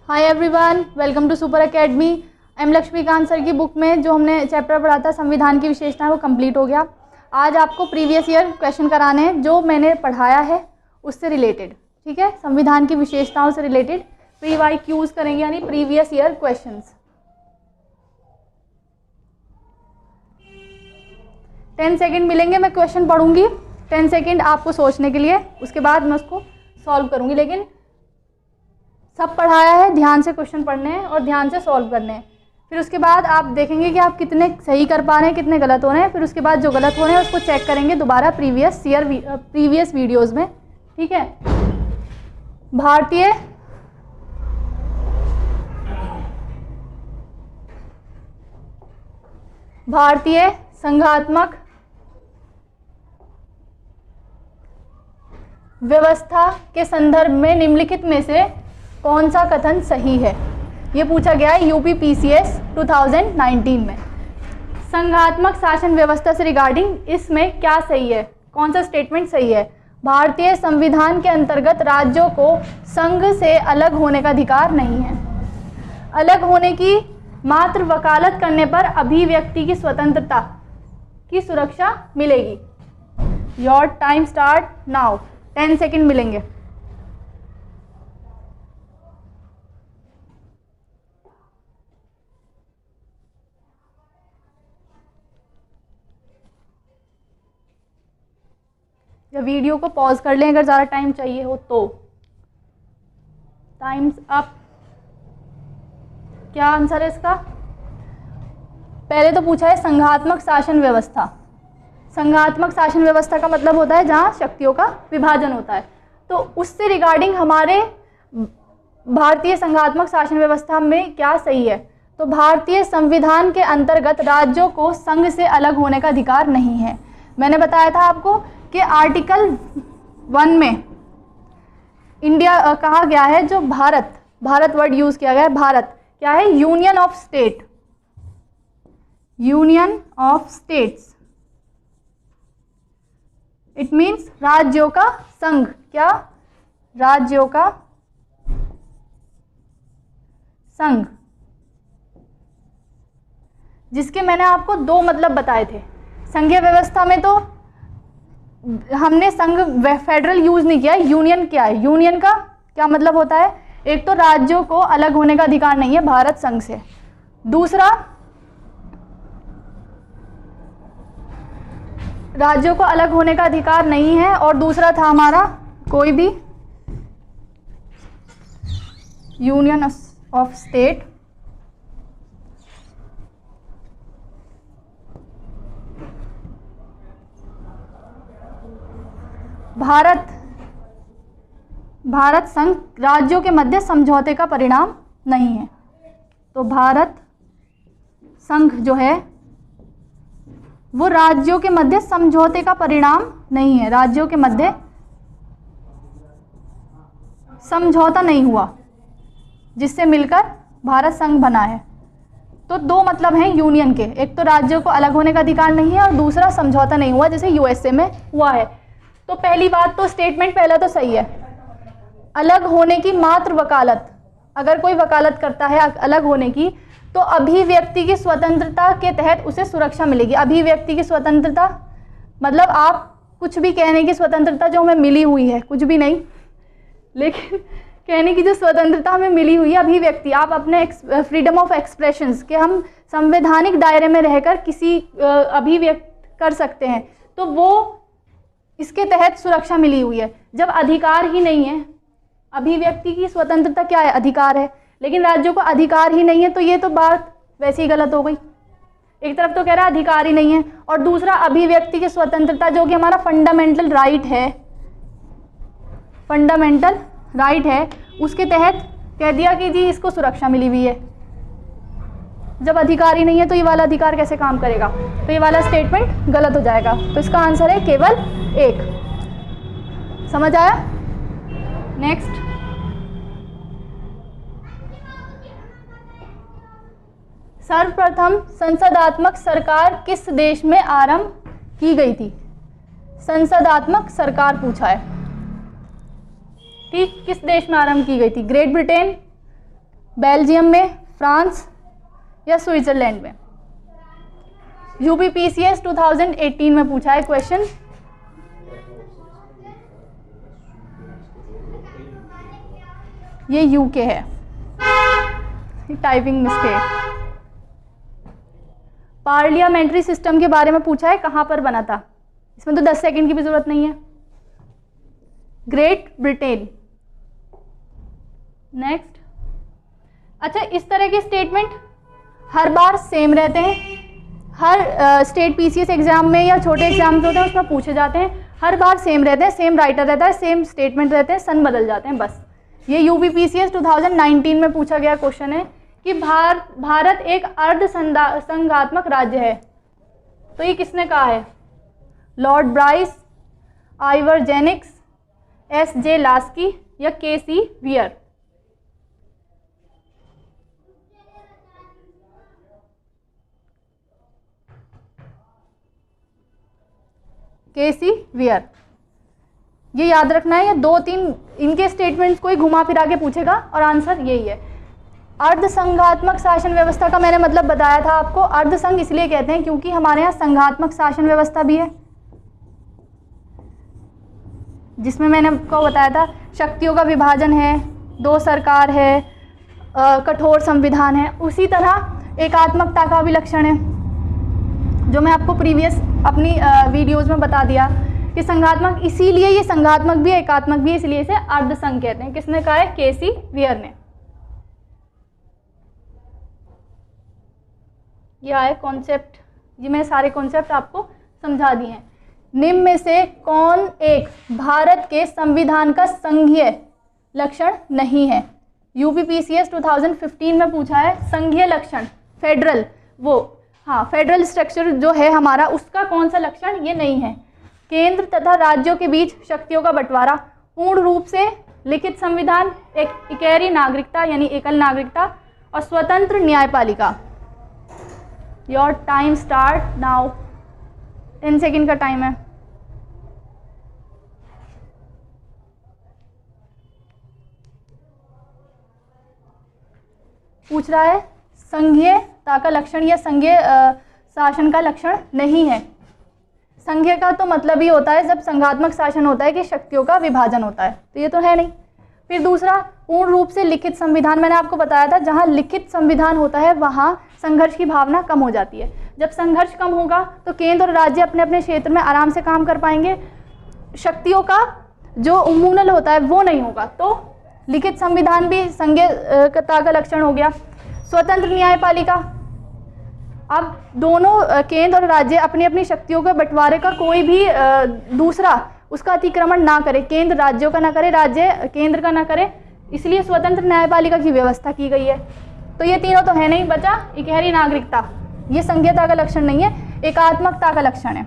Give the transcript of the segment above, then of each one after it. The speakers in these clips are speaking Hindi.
Hi everyone, welcome to super academy. M Laxmikanth sir की बुक में जो हमने चैप्टर पढ़ा था संविधान की विशेषताएं, वो कंप्लीट हो गया। आज आपको प्रीवियस ईयर क्वेश्चन कराने हैं जो मैंने पढ़ाया है उससे रिलेटेड, ठीक है। संविधान की विशेषताओं से रिलेटेड PYQs करेंगे, यानी प्रीवियस ईयर क्वेश्चंस। 10 सेकेंड मिलेंगे, मैं क्वेश्चन पढ़ूंगी, 10 सेकेंड आपको सोचने के लिए, उसके बाद मैं उसको सॉल्व करूंगी। लेकिन सब पढ़ाया है, ध्यान से क्वेश्चन पढ़ने हैं और ध्यान से सॉल्व करने हैं। फिर उसके बाद आप देखेंगे कि आप कितने सही कर पा रहे हैं, कितने गलत हो रहे हैं। फिर उसके बाद जो गलत हो रहे हैं उसको चेक करेंगे दोबारा प्रीवियस वीडियोस में, ठीक है। भारतीय संघात्मक व्यवस्था के संदर्भ में निम्नलिखित में से कौन सा कथन सही है? ये पूछा गया है यूपी PCS 2019 में। संघात्मक शासन व्यवस्था से रिगार्डिंग इसमें क्या सही है, कौन सा स्टेटमेंट सही है? भारतीय संविधान के अंतर्गत राज्यों को संघ से अलग होने का अधिकार नहीं है। अलग होने की मात्र वकालत करने पर अभिव्यक्ति की स्वतंत्रता की सुरक्षा मिलेगी। Your time start now, 10 second मिलेंगे। या वीडियो को पॉज कर लें अगर ज़्यादा टाइम चाहिए हो तो। Times up. क्या आंसर है इसका? पहले तो पूछा है संघात्मक शासन व्यवस्था। संघात्मक शासन व्यवस्था का मतलब होता है जहाँ शक्तियों का विभाजन होता है। तो उससे रिगार्डिंग हमारे भारतीय संघात्मक शासन व्यवस्था में क्या सही है? तो भारतीय संविधान के अंतर्गत राज्यों को संघ से अलग होने का अधिकार नहीं है। मैंने बताया था आपको कि आर्टिकल 1 में इंडिया कहा गया है, जो भारत वर्ड यूज किया गया है। भारत क्या है? Union of state, union of states. It means राज्यों का संघ। क्या? राज्यों का संघ, जिसके मैंने आपको दो मतलब बताए थे। संघीय व्यवस्था में तो हमने संघ फेडरल यूज नहीं किया। यूनियन क्या है? यूनियन का क्या मतलब होता है? एक तो राज्यों को अलग होने का अधिकार नहीं है भारत संघ से, दूसरा राज्यों को अलग होने का अधिकार नहीं है, और दूसरा था हमारा कोई भी यूनियन ऑफ स्टेट भारत संघ राज्यों के मध्य समझौते का परिणाम नहीं है। तो भारत संघ जो है वो राज्यों के मध्य समझौते का परिणाम नहीं है। राज्यों के मध्य समझौता नहीं हुआ जिससे मिलकर भारत संघ बना है। तो दो मतलब हैं यूनियन के, एक तो राज्यों को अलग होने का अधिकार नहीं है और दूसरा समझौता नहीं हुआ जैसे USA में हुआ है। तो पहली बात तो स्टेटमेंट पहला तो सही है। अलग होने की मात्र वकालत, अगर कोई वकालत करता है अलग होने की, तो अभिव्यक्ति की स्वतंत्रता के तहत उसे सुरक्षा मिलेगी। अभिव्यक्ति की स्वतंत्रता मतलब आप कुछ भी कहने की स्वतंत्रता जो हमें मिली हुई है, कुछ भी नहीं, लेकिन कहने की जो स्वतंत्रता हमें मिली हुई है, अभिव्यक्ति, आप अपने फ्रीडम ऑफ एक्सप्रेशंस के हम संवैधानिक दायरे में रहकर किसी अभिव्यक्त कर सकते हैं, तो वो इसके तहत सुरक्षा मिली हुई है। जब अधिकार ही नहीं है, अभिव्यक्ति की स्वतंत्रता क्या है? अधिकार है, लेकिन राज्यों को अधिकार ही नहीं है, तो ये तो बात वैसे ही गलत हो गई। एक तरफ तो कह रहा है अधिकार ही नहीं है, और दूसरा अभिव्यक्ति की स्वतंत्रता जो कि हमारा फंडामेंटल राइट है, फंडामेंटल राइट है, उसके तहत कह दिया कि जी इसको सुरक्षा मिली हुई है। जब अधिकार ही नहीं है तो ये वाला अधिकार कैसे काम करेगा? तो ये वाला स्टेटमेंट गलत हो जाएगा। तो इसका आंसर है केवल एक। समझ आया? नेक्स्ट, सर्वप्रथम संसदात्मक सरकार किस देश में आरंभ की गई थी? संसदात्मक सरकार पूछा है, ठीक, किस देश में आरंभ की गई थी? ग्रेट ब्रिटेन, बेल्जियम में, फ्रांस या स्विट्जरलैंड में? यूपीपीसीएस 2018 में पूछा है क्वेश्चन। ये यूके है, टाइपिंग मिस्टेक। पार्लियामेंट्री सिस्टम के बारे में पूछा है, कहाँ पर बना था? इसमें तो 10 सेकंड की भी जरूरत नहीं है। Great Britain. नेक्स्ट। अच्छा, इस तरह के स्टेटमेंट हर बार सेम रहते हैं, हर स्टेट पीसीएस एग्जाम में या छोटे एग्जाम्स होते हैं उसमें पूछे जाते हैं, हर बार सेम रहते हैं, सेम राइटर रहता है, सेम स्टेटमेंट रहते हैं, सन बदल जाते हैं बस। ये यूपीपीसीएस 2019 में पूछा गया क्वेश्चन है कि भारत एक अर्ध संघात्मक राज्य है, तो ये किसने कहा है? Lord Bryce, Ivor Jennings, S J. Laski या के.सी. वियर? के.सी. वियर। ये याद रखना है, ये 2-3 इनके स्टेटमेंट्स को ही घुमा फिरा के पूछेगा और आंसर यही है। अर्ध संघात्मक शासन व्यवस्था का मैंने मतलब बताया था आपको। अर्ध संघ इसलिए कहते हैं क्योंकि हमारे यहाँ संघात्मक शासन व्यवस्था भी है, जिसमें मैंने आपको बताया था शक्तियों का विभाजन है, 2 सरकार है, कठोर संविधान है। उसी तरह एकात्मकता का भी लक्षण है, जो मैं आपको प्रीवियस अपनी वीडियोज़ में बता दिया कि संघात्मक, इसीलिए ये संघात्मक भी है, एकात्मक भी है, इसलिए इसे अर्ध संघ कहते हैं। किसने कहा है? के.सी. वियर ने। ये आए कॉन्सेप्ट, ये मैं सारे कॉन्सेप्ट आपको समझा दिए हैं। निम्न में से कौन एक भारत के संविधान का संघीय लक्षण नहीं है? यूपीपीसीएस 2015 में पूछा है संघीय लक्षण, फेडरल, वो हाँ फेडरल स्ट्रक्चर जो है हमारा, उसका कौन सा लक्षण ये नहीं है? केंद्र तथा राज्यों के बीच शक्तियों का बंटवारा, पूर्ण रूप से लिखित संविधान, एक इकहरी नागरिकता यानी एकल नागरिकता और स्वतंत्र न्यायपालिका। Your time start now. 10 second का टाइम है। पूछ रहा है संघीयता का लक्षण या संघीय शासन का लक्षण नहीं है। संघीय का तो मतलब ही होता है जब संघात्मक शासन होता है कि शक्तियों का विभाजन होता है, तो ये तो है नहीं। फिर दूसरा, पूर्ण रूप से लिखित संविधान, मैंने आपको बताया था जहाँ लिखित संविधान होता है वहाँ संघर्ष की भावना कम हो जाती है। जब संघर्ष कम होगा तो केंद्र और राज्य अपने अपने क्षेत्र में आराम से काम कर पाएंगे, शक्तियों का जो उन्मूलन होता है वो नहीं होगा, तो लिखित संविधान भी संघीयता का लक्षण हो गया। स्वतंत्र न्यायपालिका, अब दोनों केंद्र और राज्य अपनी अपनी शक्तियों के बंटवारे का कोई भी दूसरा उसका अतिक्रमण ना करे, केंद्र राज्यों का ना करे, राज्य केंद्र का ना करे, इसलिए स्वतंत्र न्यायपालिका की व्यवस्था की गई है। तो ये तीनों तो है नहीं, बचा इकहरी नागरिकता, ये संघीयता का लक्षण नहीं है, एकात्मकता का लक्षण है।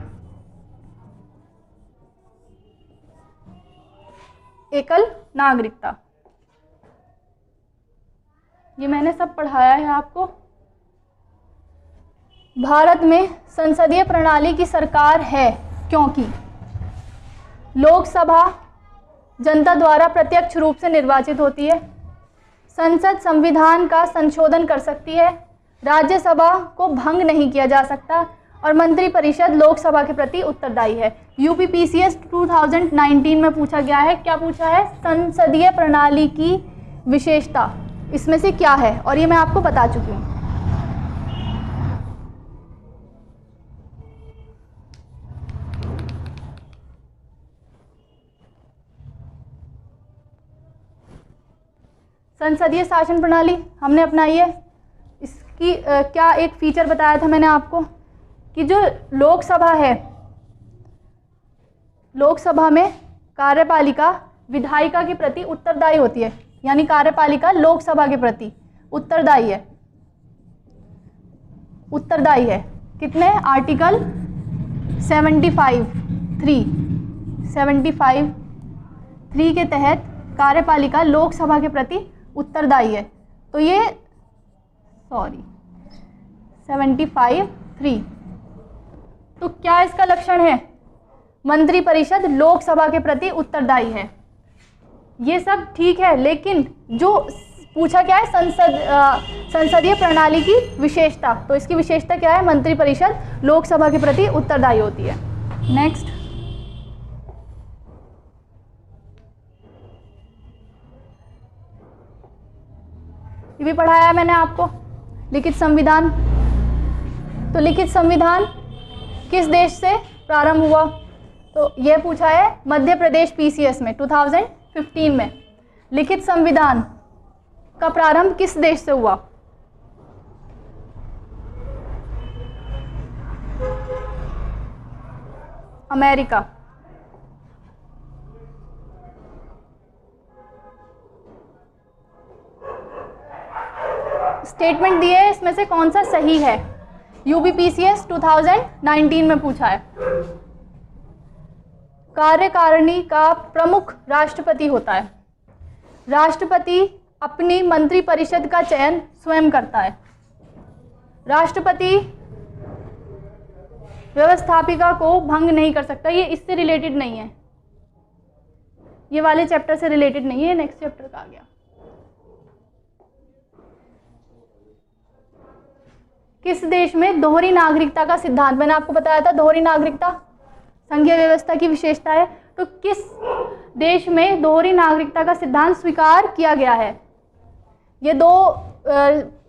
एकल नागरिकता, ये मैंने सब पढ़ाया है आपको। भारत में संसदीय प्रणाली की सरकार है क्योंकि लोकसभा जनता द्वारा प्रत्यक्ष रूप से निर्वाचित होती है, संसद संविधान का संशोधन कर सकती है, राज्यसभा को भंग नहीं किया जा सकता और मंत्रिपरिषद लोकसभा के प्रति उत्तरदायी है। यूपीपीसीएस 2019 में पूछा गया है, क्या पूछा है? संसदीय प्रणाली की विशेषता इसमें से क्या है, और ये मैं आपको बता चुकी हूँ। संसदीय शासन प्रणाली हमने अपनाई है, इसकी क्या एक फीचर बताया था मैंने आपको कि जो लोकसभा है, लोकसभा में कार्यपालिका विधायिका के प्रति उत्तरदायी होती है, यानी कार्यपालिका लोकसभा के प्रति उत्तरदायी है, उत्तरदायी है। कितने? आर्टिकल 75(3) के तहत कार्यपालिका लोकसभा के प्रति उत्तरदायी है। तो ये 75(3), तो क्या इसका लक्षण है? मंत्रिपरिषद लोकसभा के प्रति उत्तरदायी है। ये सब ठीक है, लेकिन जो पूछा क्या है, संसदीय प्रणाली की विशेषता। तो इसकी विशेषता क्या है, मंत्रिपरिषद लोकसभा के प्रति उत्तरदायी होती है। नेक्स्ट, ये भी पढ़ाया है मैंने आपको, लिखित संविधान। तो लिखित संविधान किस देश से प्रारंभ हुआ, तो ये पूछा है मध्य प्रदेश पीसीएस में 2015 में। लिखित संविधान का प्रारंभ किस देश से हुआ, अमेरिका। स्टेटमेंट दिए है, इसमें से कौन सा सही है, यूपीपीसीएस 2019 में पूछा है। कार्यकारिणी का प्रमुख राष्ट्रपति होता है। राष्ट्रपति अपनी मंत्रिपरिषद का चयन स्वयं करता है। राष्ट्रपति व्यवस्थापिका को भंग नहीं कर सकता। ये इससे रिलेटेड नहीं है, ये वाले चैप्टर से रिलेटेड नहीं है, नेक्स्ट चैप्टर का आ गया। किस देश में दोहरी नागरिकता का सिद्धांत, मैंने आपको बताया था दोहरी नागरिकता संघीय व्यवस्था की विशेषता है। तो किस देश में दोहरी नागरिकता का सिद्धांत स्वीकार किया गया है, ये दो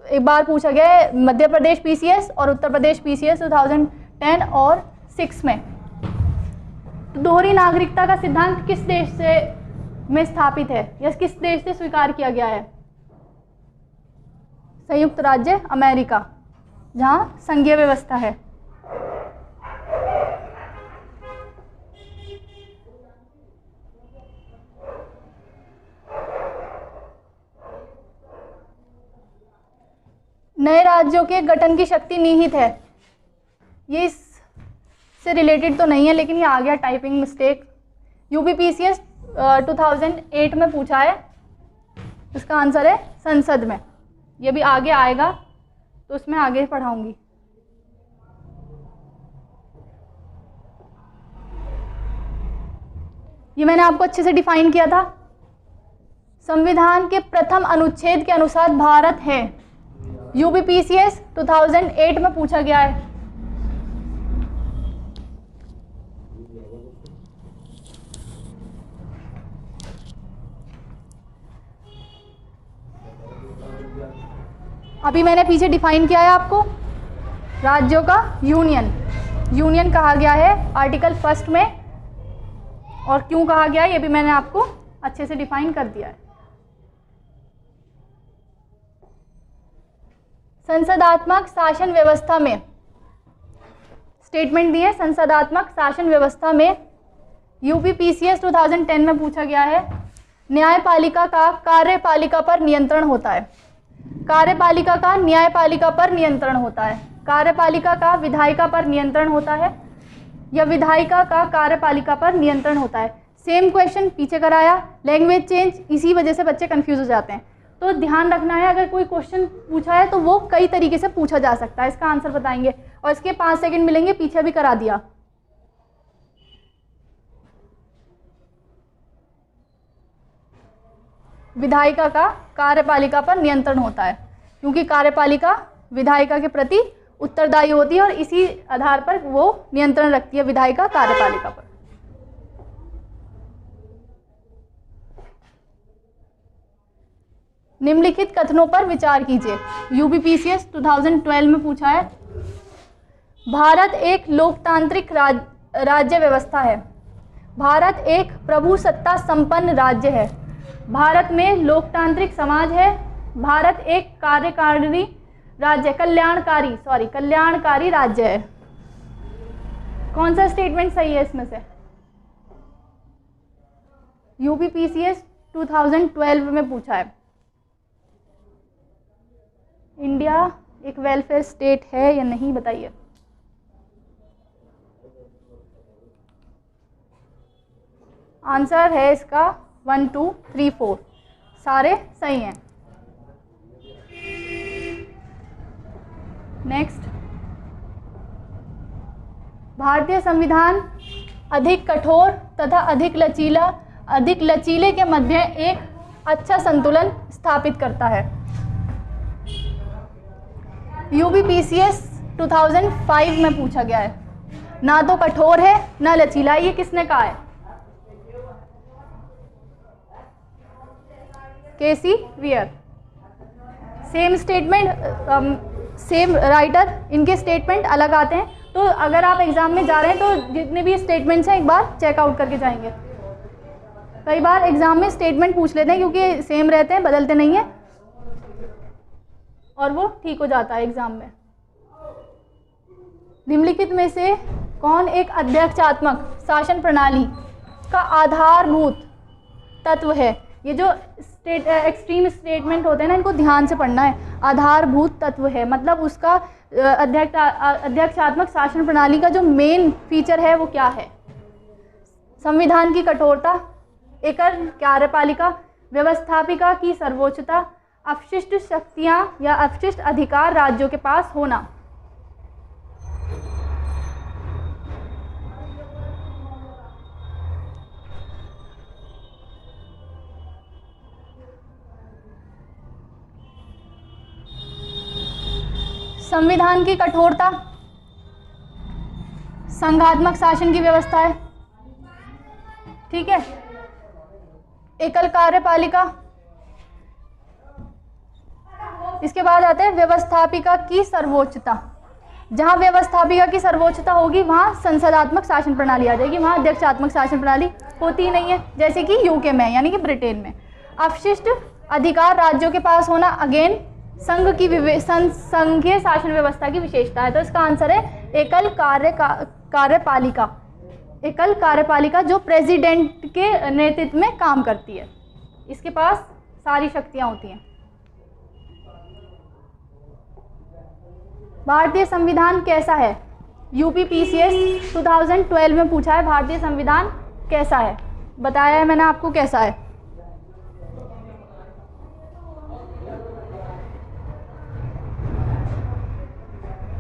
एक बार पूछा गया है, मध्य प्रदेश पीसीएस और उत्तर प्रदेश पीसीएस 2010 और 6 में। तो दोहरी नागरिकता का सिद्धांत किस देश से में स्थापित है या किस देश से स्वीकार किया गया है, संयुक्त राज्य अमेरिका, जहां संघीय व्यवस्था है। नए राज्यों के गठन की शक्ति निहित है, ये इससे रिलेटेड तो नहीं है लेकिन ये आ गया, टाइपिंग मिस्टेक। यूपीपीसीएस 2008 में पूछा है, इसका आंसर है संसद में। ये भी आगे आएगा तो उसमें आगे पढ़ाऊंगी। ये मैंने आपको अच्छे से डिफाइन किया था। संविधान के प्रथम अनुच्छेद के अनुसार भारत है, यूपीपीसीएस 2008 में पूछा गया है। अभी मैंने पीछे डिफाइन किया है आपको, राज्यों का यूनियन कहा गया है आर्टिकल 1 में, और क्यों कहा गया है ये भी मैंने आपको अच्छे से डिफाइन कर दिया है। संसदात्मक शासन व्यवस्था में स्टेटमेंट दिए, संसदात्मक शासन व्यवस्था में यूपीपीसीएस 2010 में पूछा गया है, न्यायपालिका का कार्यपालिका पर नियंत्रण होता है। कार्यपालिका का न्यायपालिका पर नियंत्रण होता है, कार्यपालिका का विधायिका पर नियंत्रण होता है, या विधायिका का कार्यपालिका पर नियंत्रण होता है। सेम क्वेश्चन पीछे कराया, लैंग्वेज चेंज, इसी वजह से बच्चे कंफ्यूज हो जाते हैं। तो ध्यान रखना है, अगर कोई क्वेश्चन पूछा है तो वो कई तरीके से पूछा जा सकता है, इसका आंसर बताएंगे और इसके 5 सेकंड मिलेंगे, पीछे भी करा दिया। विधायिका का कार्यपालिका पर नियंत्रण होता है, क्योंकि कार्यपालिका विधायिका के प्रति उत्तरदायी होती है और इसी आधार पर वो नियंत्रण रखती है विधायिका कार्यपालिका पर। निम्नलिखित कथनों पर विचार कीजिए, यूपीपीसीएस 2012 में पूछा है। भारत एक लोकतांत्रिक राज्य व्यवस्था है। भारत एक प्रभुसत्ता संपन्न राज्य है। भारत में लोकतांत्रिक समाज है। भारत एक कार्यकारिणी राज्य, कल्याणकारी राज्य है। कौन सा स्टेटमेंट सही है इसमें से? यूपीपीसीएस 2012 में पूछा है, इंडिया एक वेलफेयर स्टेट है या नहीं, बताइए। आंसर है इसका 1, 2, 3, 4 सारे सही हैं। नेक्स्ट, भारतीय संविधान अधिक कठोर तथा अधिक लचीले के मध्य एक अच्छा संतुलन स्थापित करता है। यूपीपीसीएस 2005 में पूछा गया है। ना तो कठोर है ना लचीला, ये किसने कहा है? K C Wheare. Same statement same writer, इनके स्टेटमेंट अलग आते हैं। तो अगर आप एग्जाम में जा रहे हैं तो जितने भी स्टेटमेंट्स हैं एक बार चेकआउट करके जाएंगे। कई बार एग्जाम में स्टेटमेंट पूछ लेते हैं क्योंकि सेम रहते हैं, बदलते नहीं हैं, और वो ठीक हो जाता है एग्जाम में। निम्नलिखित में से कौन एक अध्यक्षात्मक शासन प्रणाली का आधारभूत तत्व है? ये जो एक्सट्रीम स्टेटमेंट होते हैं ना, इनको ध्यान से पढ़ना है। आधारभूत तत्व है मतलब उसका अध्यक्षात्मक शासन प्रणाली का जो मेन फीचर है वो क्या है? संविधान की कठोरता, एकल कार्यपालिका, व्यवस्थापिका की सर्वोच्चता, अपशिष्ट शक्तियां या अपशिष्ट अधिकार राज्यों के पास होना। संविधान की कठोरता संघात्मक शासन की व्यवस्था है, ठीक है। एकल कार्यपालिका, इसके बाद आते हैं व्यवस्थापिका की सर्वोच्चता। जहां व्यवस्थापिका की सर्वोच्चता होगी वहां संसदात्मक शासन प्रणाली आ जाएगी, वहां अध्यक्षात्मक शासन प्रणाली होती ही नहीं है, जैसे कि यूके में यानी कि ब्रिटेन में। अपशिष्ट अधिकार राज्यों के पास होना अगेन संघ की संघीय शासन व्यवस्था की विशेषता है। तो इसका आंसर है एकल कार्यपालिका। एकल कार्यपालिका जो प्रेसिडेंट के नेतृत्व में काम करती है, इसके पास सारी शक्तियां होती हैं। भारतीय संविधान कैसा है? यूपीपीसीएस 2012 में पूछा है, भारतीय संविधान कैसा है? बताया है मैंने आपको कैसा है।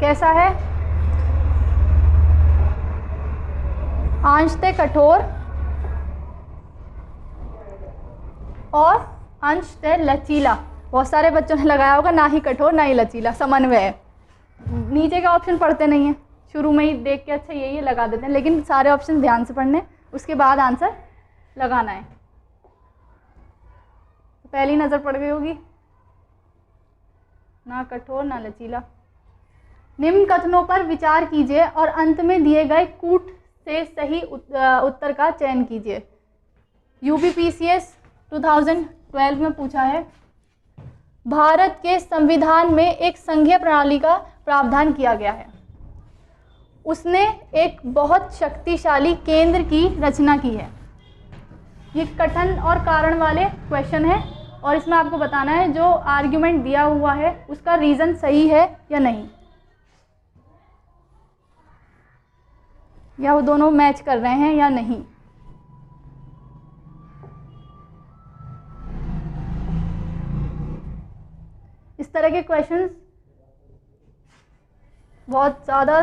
कैसा है? अंशतः कठोर और अंशतः लचीला। बहुत सारे बच्चों ने लगाया होगा ना ही कठोर ना ही लचीला, समन्वय है। नीचे का ऑप्शन पढ़ते नहीं है, शुरू में ही देख के अच्छा ये लगा देते हैं, लेकिन सारे ऑप्शन ध्यान से पढ़ने, उसके बाद आंसर लगाना है। तो पहली नज़र पड़ गई होगी, ना कठोर ना लचीला। निम्न कथनों पर विचार कीजिए और अंत में दिए गए कूट से सही उत्तर का चयन कीजिए। यूपीपीसीएस 2012 में पूछा है, भारत के संविधान में एक संघीय प्रणाली का प्रावधान किया गया है। उसने एक बहुत शक्तिशाली केंद्र की रचना की है। ये कथन और कारण वाले क्वेश्चन है और इसमें आपको बताना है जो आर्ग्यूमेंट दिया हुआ है उसका रीज़न सही है या नहीं, या वो दोनों मैच कर रहे हैं या नहीं। इस तरह के क्वेश्चंस बहुत ज़्यादा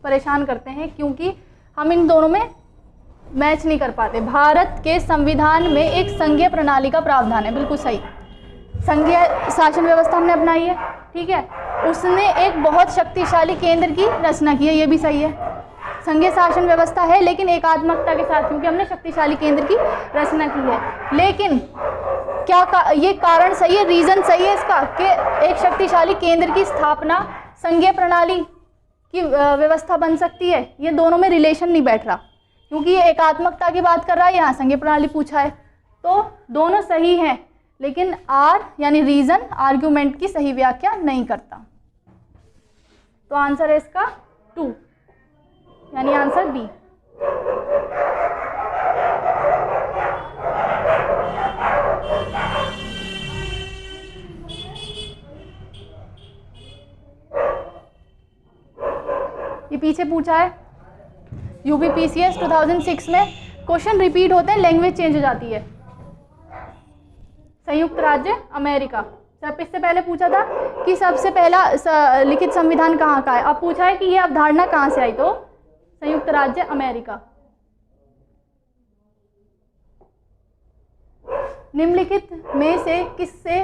परेशान करते हैं क्योंकि हम इन दोनों में मैच नहीं कर पाते। भारत के संविधान में एक संघीय प्रणाली का प्रावधान है, बिल्कुल सही। संघीय शासन व्यवस्था हमने अपनाई है, ठीक है। उसने एक बहुत शक्तिशाली केंद्र की रचना की है, ये भी सही है। संघीय शासन व्यवस्था है लेकिन एकात्मकता के साथ, क्योंकि हमने शक्तिशाली केंद्र की रचना की है। लेकिन क्या ये कारण सही है, रीज़न सही है इसका कि एक शक्तिशाली केंद्र की स्थापना संघीय प्रणाली की व्यवस्था बन सकती है? ये दोनों में रिलेशन नहीं बैठ रहा क्योंकि ये एकात्मकता की बात कर रहा है, यहाँ संघीय प्रणाली पूछा है। तो दोनों सही हैं लेकिन आर यानी रीज़न आर्ग्यूमेंट की सही व्याख्या नहीं करता। तो आंसर है इसका 2 यानी आंसर बी। ये पीछे पूछा है यूपीपीसीएस 2006 में, क्वेश्चन रिपीट होते हैं, लैंग्वेज चेंज हो जाती है। संयुक्त राज्य अमेरिका, सब इससे पहले पूछा था कि सबसे पहला लिखित संविधान कहाँ का है, अब पूछा है कि ये अवधारणा कहाँ से आई, तो संयुक्त राज्य अमेरिका। निम्नलिखित में से किससे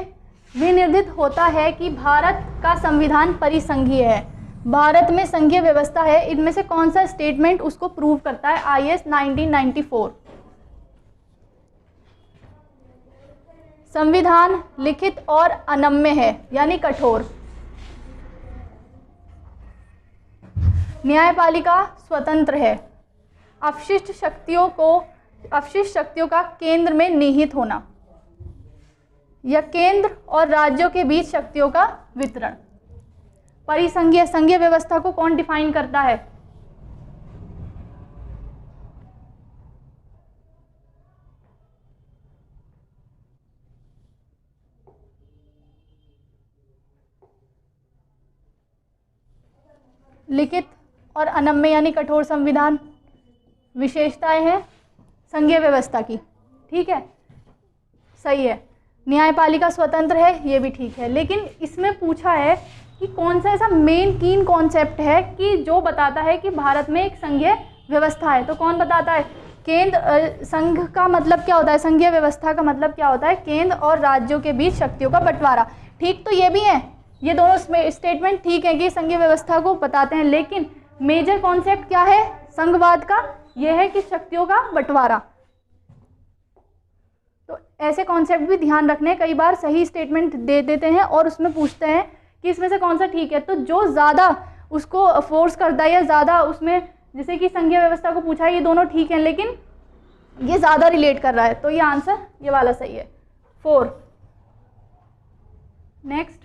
विनिर्देशित होता है कि भारत का संविधान परिसंघीय है, भारत में संघीय व्यवस्था है, इनमें से कौन सा स्टेटमेंट उसको प्रूव करता है? IS 1994। संविधान लिखित और अनम्य है यानी कठोर। न्यायपालिका स्वतंत्र है। अपशिष्ट शक्तियों का केंद्र में निहित होना, या केंद्र और राज्यों के बीच शक्तियों का वितरण। परिसंघीय संघीय व्यवस्था को कौन डिफाइन करता है? लिखित और अनम्य यानी कठोर संविधान विशेषताएं हैं संघीय व्यवस्था की, ठीक है, सही है। न्यायपालिका स्वतंत्र है, ये भी ठीक है। लेकिन इसमें पूछा है कि कौन सा ऐसा मेन कीन कॉन्सेप्ट है कि जो बताता है कि भारत में एक संघीय व्यवस्था है। तो कौन बताता है? केंद्र, संघ का मतलब क्या होता है? संघीय व्यवस्था का मतलब क्या होता है? केंद्र और राज्यों के बीच शक्तियों का बंटवारा। ठीक, तो ये भी है, ये दोनों स्टेटमेंट ठीक है कि संघीय व्यवस्था को बताते हैं, लेकिन मेजर कॉन्सेप्ट क्या है संघवाद का? यह है कि शक्तियों का बंटवारा। तो ऐसे कॉन्सेप्ट भी ध्यान रखने, कई बार सही स्टेटमेंट दे देते हैं और उसमें पूछते हैं कि इसमें से कौन सा ठीक है। तो जो ज़्यादा उसको फोर्स करता है या ज़्यादा उसमें, जैसे कि संघीय व्यवस्था को पूछा है, ये दोनों ठीक हैं लेकिन ये ज़्यादा रिलेट कर रहा है, तो ये आंसर ये वाला सही है, 4। नेक्स्ट,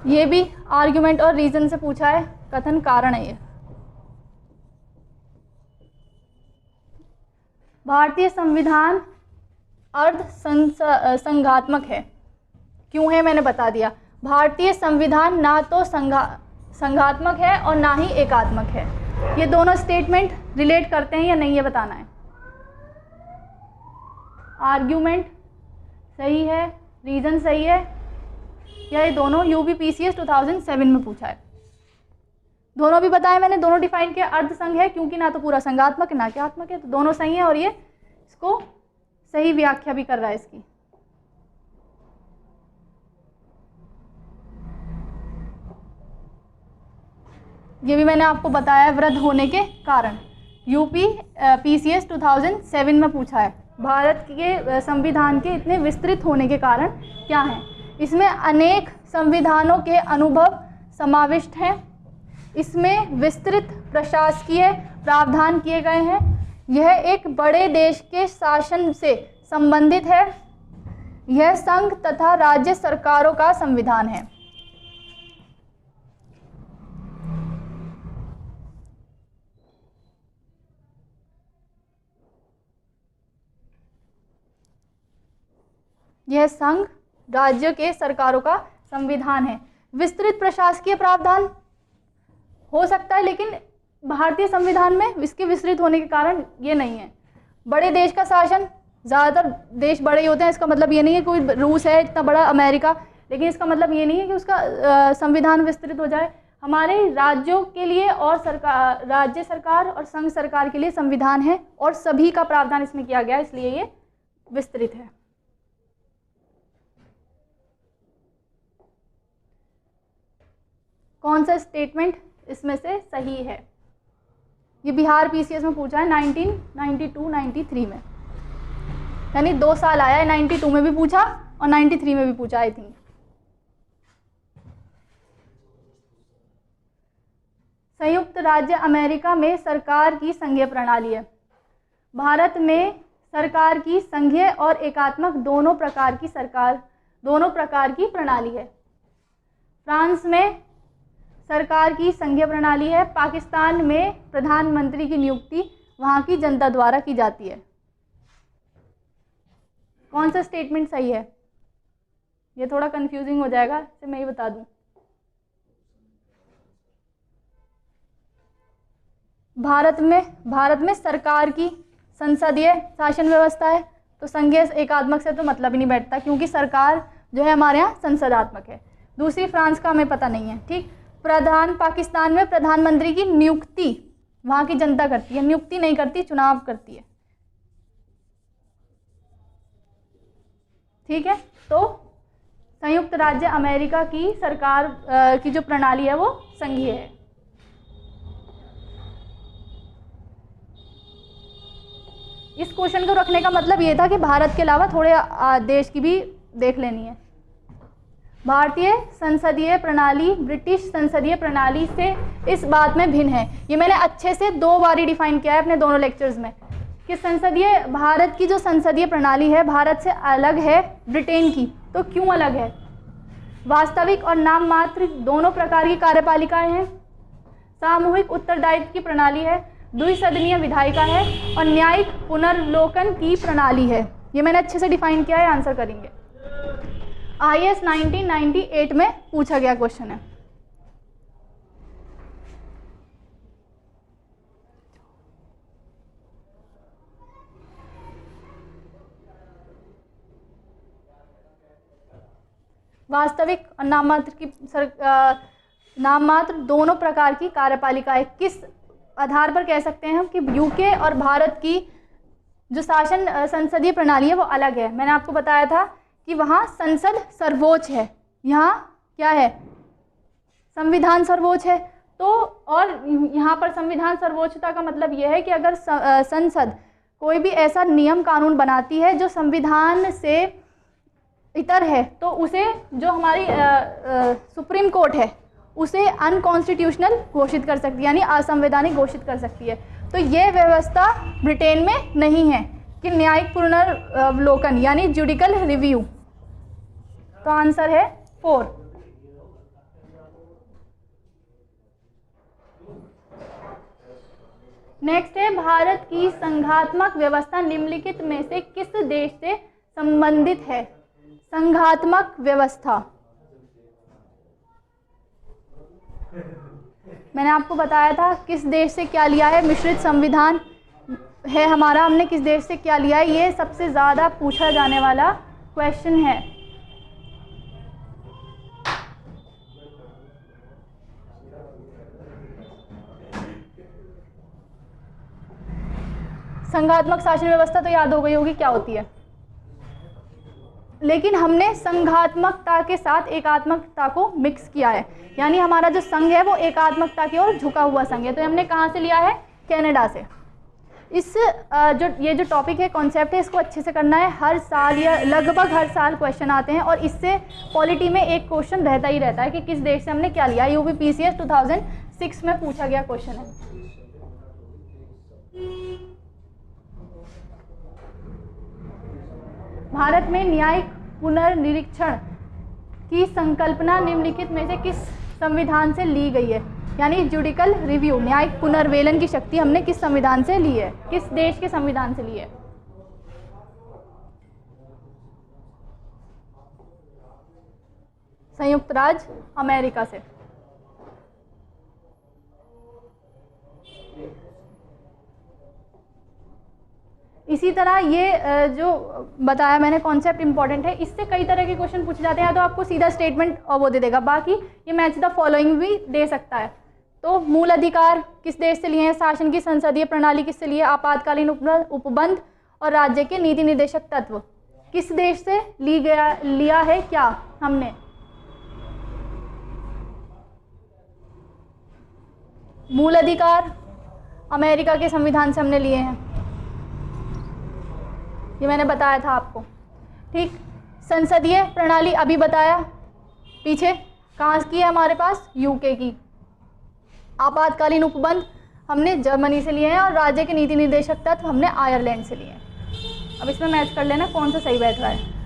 ये भी आर्ग्यूमेंट और रीजन से पूछा है, कथन कारण है ये। भारतीय संविधान अर्ध संघात्मक है। क्यों है मैंने बता दिया। भारतीय संविधान ना तो संघात्मक है और ना ही एकात्मक है। ये दोनों स्टेटमेंट रिलेट करते हैं या नहीं, ये बताना है। आर्ग्यूमेंट सही है, रीजन सही है, या ये दोनों UPPCS 2007 में पूछा है। दोनों भी बताए मैंने, दोनों डिफाइन किया। अर्ध संघ है क्योंकि ना तो पूरा संघात्मक है ना एकात्मक है, तो दोनों सही है और ये इसको सही व्याख्या भी कर रहा है इसकी। ये भी मैंने आपको बताया वृद्ध होने के कारण। UPPCS 2007 में पूछा है, भारत के संविधान के इतने विस्तृत होने के कारण क्या हैं। इसमें अनेक संविधानों के अनुभव समाविष्ट हैं, इसमें विस्तृत प्रशासकीय प्रावधान किए गए हैं, यह एक बड़े देश के शासन से संबंधित है, यह संघ तथा राज्य सरकारों का संविधान है। यह संघ राज्य के सरकारों का संविधान है। विस्तृत प्रशासकीय प्रावधान हो सकता है, लेकिन भारतीय संविधान में इसके विस्तृत होने के कारण ये नहीं है। बड़े देश का शासन, ज़्यादातर देश बड़े ही होते हैं, इसका मतलब ये नहीं है कोई रूस है इतना बड़ा, अमेरिका, लेकिन इसका मतलब ये नहीं है कि उसका संविधान विस्तृत हो जाए। हमारे राज्यों के लिए और सरकार, राज्य सरकार और संघ सरकार के लिए संविधान है और सभी का प्रावधान इसमें किया गया है, इसलिए ये विस्तृत है। कौन सा स्टेटमेंट इसमें से सही है? ये बिहार PCS में पूछा है 1992-93 में, यानी 2 साल आया है। 92 में भी पूछा और 93 में भी पूछा आई थिंक। संयुक्त राज्य अमेरिका में सरकार की संघीय प्रणाली है। भारत में सरकार की संघीय और एकात्मक दोनों प्रकार की प्रणाली है। फ्रांस में सरकार की संघीय प्रणाली है। पाकिस्तान में प्रधानमंत्री की नियुक्ति वहाँ की जनता द्वारा की जाती है। कौन सा स्टेटमेंट सही है? ये थोड़ा कंफ्यूजिंग हो जाएगा, इसे मैं ही बता दूं। भारत में सरकार की संसदीय शासन व्यवस्था है, तो संघीय एकात्मक से तो मतलब ही नहीं बैठता, क्योंकि सरकार जो है हमारे यहाँ संसदात्मक है। दूसरी फ्रांस का हमें पता नहीं है, ठीक। पाकिस्तान में प्रधानमंत्री की नियुक्ति वहाँ की जनता करती है, नियुक्ति नहीं करती, चुनाव करती है, ठीक है, तो संयुक्त राज्य अमेरिका की सरकार की जो प्रणाली है वो संघीय है। इस क्वेश्चन को रखने का मतलब ये था कि भारत के अलावा थोड़े देश की भी देख लेनी है। भारतीय संसदीय प्रणाली ब्रिटिश संसदीय प्रणाली से इस बात में भिन्न है। ये मैंने अच्छे से 2 बार डिफाइन किया है अपने दोनों लेक्चर्स में कि भारत की जो संसदीय प्रणाली है भारत से अलग है ब्रिटेन की। तो क्यों अलग है? वास्तविक और नाम मात्र दोनों प्रकार की कार्यपालिकाएं हैं, सामूहिक उत्तरदायित्व की प्रणाली है, द्विसदनीय विधायिका है और न्यायिक पुनर्लोकन की प्रणाली है। ये मैंने अच्छे से डिफाइन किया है, आंसर करेंगे। IAS 1998 में पूछा गया क्वेश्चन है। वास्तविक और नाममात्र दोनों प्रकार की कार्यपालिकाएं किस आधार पर कह सकते हैं हम कि यूके और भारत की जो संसदीय प्रणाली है वो अलग है। मैंने आपको बताया था कि वहाँ संसद सर्वोच्च है, यहाँ क्या है? संविधान सर्वोच्च है। तो और यहाँ पर संविधान सर्वोच्चता का मतलब ये है कि अगर संसद कोई भी ऐसा नियम कानून बनाती है जो संविधान से इतर है तो उसे जो हमारी सुप्रीम कोर्ट है उसे अनकॉन्स्टिट्यूशनल घोषित कर सकती है, यानी असंवैधानिक घोषित कर सकती है। तो ये व्यवस्था ब्रिटेन में नहीं है कि न्यायिक पुनर्लोकन यानी जुडिकल रिव्यू। तो आंसर है 4। नेक्स्ट है भारत की संघात्मक व्यवस्था निम्नलिखित में से किस देश से संबंधित है? संघात्मक व्यवस्था मैंने आपको बताया था किस देश से क्या लिया है। मिश्रित संविधान है हमारा, हमने किस देश से क्या लिया है, ये सबसे ज़्यादा पूछा जाने वाला क्वेश्चन है। संघात्मक शासन व्यवस्था तो याद हो गई होगी क्या होती है, लेकिन हमने संघात्मकता के साथ एकात्मकता को मिक्स किया है, यानी हमारा जो संघ है वो एकात्मकता की ओर झुका हुआ संघ है। तो हमने कहाँ से लिया है? कनाडा से। इस ये जो टॉपिक है, कॉन्सेप्ट है, इसको अच्छे से करना है। हर साल या लगभग हर साल क्वेश्चन आते हैं और इससे पॉलिटी में एक क्वेश्चन रहता ही रहता है कि किस देश से हमने क्या लिया। UPPCS 2006 में पूछा गया क्वेश्चन है। भारत में न्यायिक पुनर्निरीक्षण की संकल्पना निम्नलिखित में से किस संविधान से ली गई है? यानी जुडिकल रिव्यू, न्यायिक पुनर्वेलन की शक्ति हमने किस संविधान से ली है? किस देश के संविधान से ली है? संयुक्त राज्य अमेरिका से। इसी तरह ये जो बताया मैंने कॉन्सेप्ट इंपॉर्टेंट है, इससे कई तरह के क्वेश्चन पूछे जाते हैं। तो आपको सीधा स्टेटमेंट वो दे देगा, बाकी ये मैच द फॉलोइंग भी दे सकता है। तो मूल अधिकार किस देश से लिए हैं? शासन की संसदीय प्रणाली किससे लिए? आपातकालीन उपबंध और राज्य के नीति निर्देशक तत्व किस देश से लिया है क्या हमने? मूल अधिकार अमेरिका के संविधान से हमने लिए हैं, ये मैंने बताया था आपको। ठीक, संसदीय प्रणाली अभी बताया, पीछे कहाँ की है हमारे पास? यूके की। आपातकालीन उपबंध हमने जर्मनी से लिए हैं और राज्य के नीति निर्देशक तत्व हमने आयरलैंड से लिए हैं। अब इसमें मैच कर लेना कौन सा सही बैठ रहा है।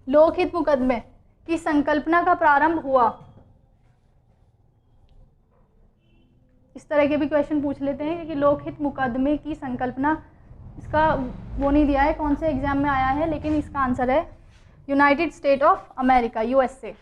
लोकहित मुकदमे की संकल्पना का प्रारंभ हुआ, इस तरह के भी क्वेश्चन पूछ लेते हैं कि लोकहित मुकदमे की संकल्पना, इसका वो नहीं दिया है कौन से एग्जाम में आया है, लेकिन इसका आंसर है United state of America, USA।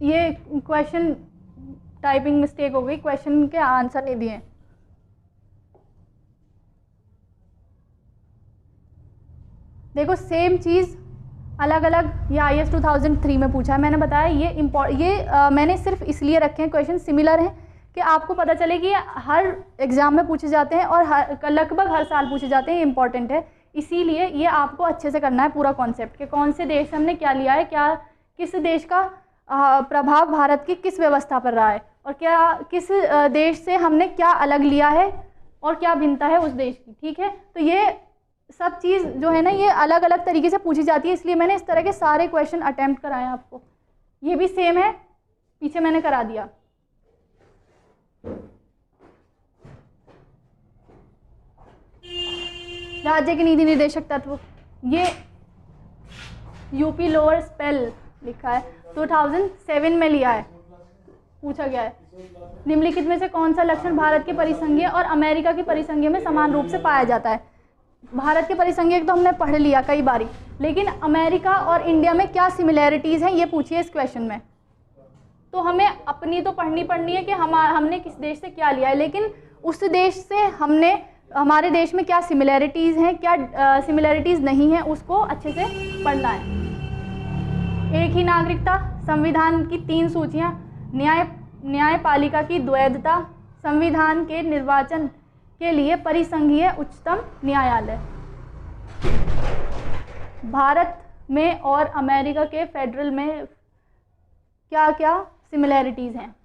ये क्वेश्चन टाइपिंग मिस्टेक हो गई, क्वेश्चन के आंसर नहीं दिए। देखो सेम चीज़ अलग अलग ये IAS 2003 में पूछा है। मैंने बताया ये मैंने सिर्फ इसलिए रखे हैं क्वेश्चन सिमिलर हैं कि आपको पता चले कि हर एग्ज़ाम में पूछे जाते हैं और लगभग हर साल पूछे जाते हैं, इंपॉर्टेंट है। इसीलिए ये आपको अच्छे से करना है पूरा कॉन्सेप्ट कि कौन से देश से हमने क्या लिया है, क्या किस देश का प्रभाव भारत की किस व्यवस्था पर रहा है, और क्या किस देश से हमने क्या अलग लिया है और क्या भिन्नता है उस देश की। ठीक है, तो ये सब चीज़ जो है ना ये अलग अलग तरीके से पूछी जाती है, इसलिए मैंने इस तरह के सारे क्वेश्चन अटेम्प्ट कराए आपको। ये भी सेम है, पीछे मैंने करा दिया। राज्य के नीति निर्देशक तत्व, ये यूपी लोअर स्पेल लिखा है, 2007 में लिया है, पूछा गया है। निम्नलिखित में से कौन सा लक्षण भारत के परिसंघीय और अमेरिका की परिसंघीय में समान रूप से पाया जाता है? भारत के परिसंघीय तो हमने पढ़ लिया कई बारी, लेकिन अमेरिका और इंडिया में क्या सिमिलैरिटीज़ हैं ये पूछिए इस क्वेश्चन में। तो हमें अपनी तो पढ़नी है कि हमने किस देश से क्या लिया है, लेकिन उस देश से हमारे देश में क्या सिमिलैरिटीज़ हैं, क्या सिमिलैरिटीज़ नहीं है, उसको अच्छे से पढ़ना है। एक ही नागरिकता, संविधान की 3 सूचियाँ, न्यायपालिका की द्वैधता, संविधान के निर्वाचन के लिए परिसंघीय उच्चतम न्यायालय। भारत में और अमेरिका के फेडरल में क्या क्या सिमिलैरिटीज़ हैं?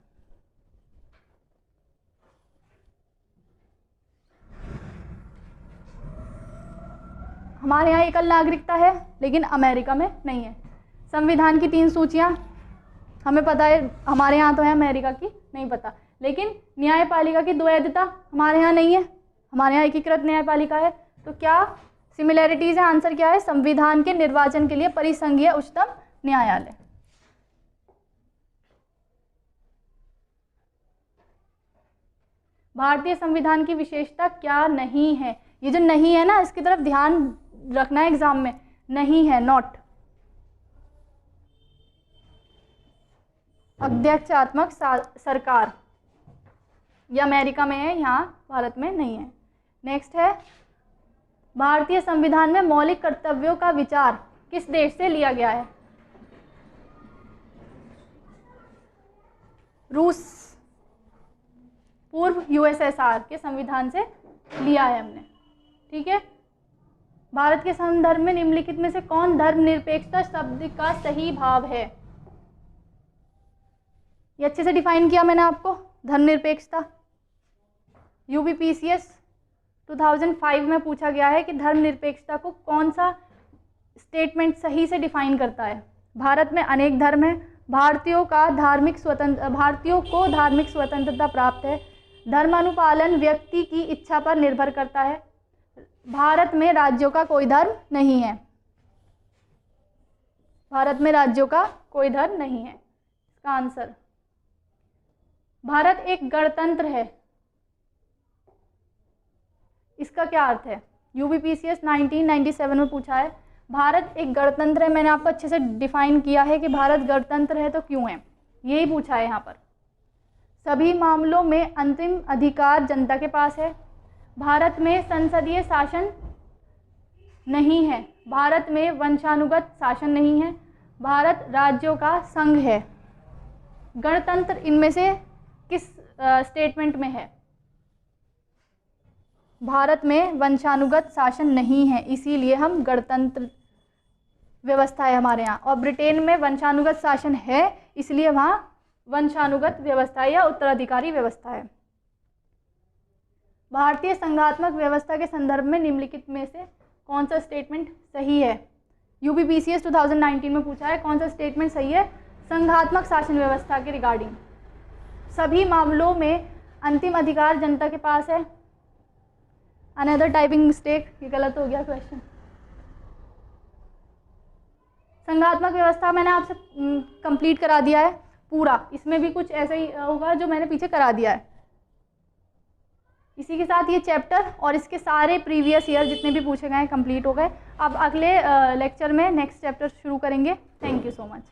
हमारे यहाँ एकल नागरिकता है लेकिन अमेरिका में नहीं है। संविधान की 3 सूचियाँ हमें पता है, हमारे यहाँ तो है, अमेरिका की नहीं पता। लेकिन न्यायपालिका की द्वैधता हमारे यहाँ नहीं है, हमारे यहाँ एकीकृत न्यायपालिका है। तो क्या सिमिलैरिटीज़ है? आंसर क्या है? संविधान के निर्वाचन के लिए परिसंघीय उच्चतम न्यायालय। भारतीय संविधान की विशेषता क्या नहीं है? ये जो नहीं है ना, इसकी तरफ ध्यान रखना है एग्जाम में। नहीं है, नॉट। अध्यक्षात्मक सरकार, ये अमेरिका में है, यहाँ भारत में नहीं है। नेक्स्ट है, भारतीय संविधान में मौलिक कर्तव्यों का विचार किस देश से लिया गया है? रूस, पूर्व USSR के संविधान से लिया है हमने। ठीक है। भारत के संदर्भ में निम्नलिखित में से कौन धर्मनिरपेक्षता शब्द का सही भाव है? ये अच्छे से डिफाइन किया मैंने आपको, धर्मनिरपेक्षता। UPPCS 2005 में पूछा गया है कि धर्मनिरपेक्षता को कौन सा स्टेटमेंट सही से डिफाइन करता है? भारत में अनेक धर्म हैं, भारतीयों को धार्मिक स्वतंत्रता प्राप्त है, धर्मानुपालन व्यक्ति की इच्छा पर निर्भर करता है, भारत में राज्यों का कोई धर्म नहीं है। भारत में राज्यों का कोई धर्म नहीं है। इसका आंसर, भारत एक गणतंत्र है, इसका क्या अर्थ है? UPPCS 1997 में पूछा है। भारत एक गणतंत्र है, मैंने आपको अच्छे से डिफाइन किया है कि भारत गणतंत्र है तो क्यों है, यही पूछा है यहाँ पर। सभी मामलों में अंतिम अधिकार जनता के पास है, भारत में संसदीय शासन नहीं है, भारत में वंशानुगत शासन नहीं है, भारत राज्यों का संघ है। गणतंत्र इनमें से किस स्टेटमेंट में है? भारत में वंशानुगत शासन नहीं है, इसीलिए हम गणतंत्र व्यवस्था है हमारे यहाँ। और ब्रिटेन में वंशानुगत शासन है, इसलिए वहाँ वंशानुगत व्यवस्था या उत्तराधिकारी व्यवस्था है। भारतीय संघात्मक व्यवस्था के संदर्भ में निम्नलिखित में से कौन सा स्टेटमेंट सही है? UPPCS 2019 में पूछा है, कौन सा स्टेटमेंट सही है संघात्मक शासन व्यवस्था के रिगार्डिंग? सभी मामलों में अंतिम अधिकार जनता के पास है। अनदर टाइपिंग मिस्टेक, ये गलत हो गया क्वेश्चन। संघात्मक व्यवस्था मैंने आपसे कंप्लीट करा दिया है पूरा, इसमें भी कुछ ऐसा ही होगा जो मैंने पीछे करा दिया है। इसी के साथ ये चैप्टर और इसके सारे प्रीवियस ईयर जितने भी पूछे गए हैं कंप्लीट हो गए। अब अगले लेक्चर में नेक्स्ट चैप्टर शुरू करेंगे। Thank you so much.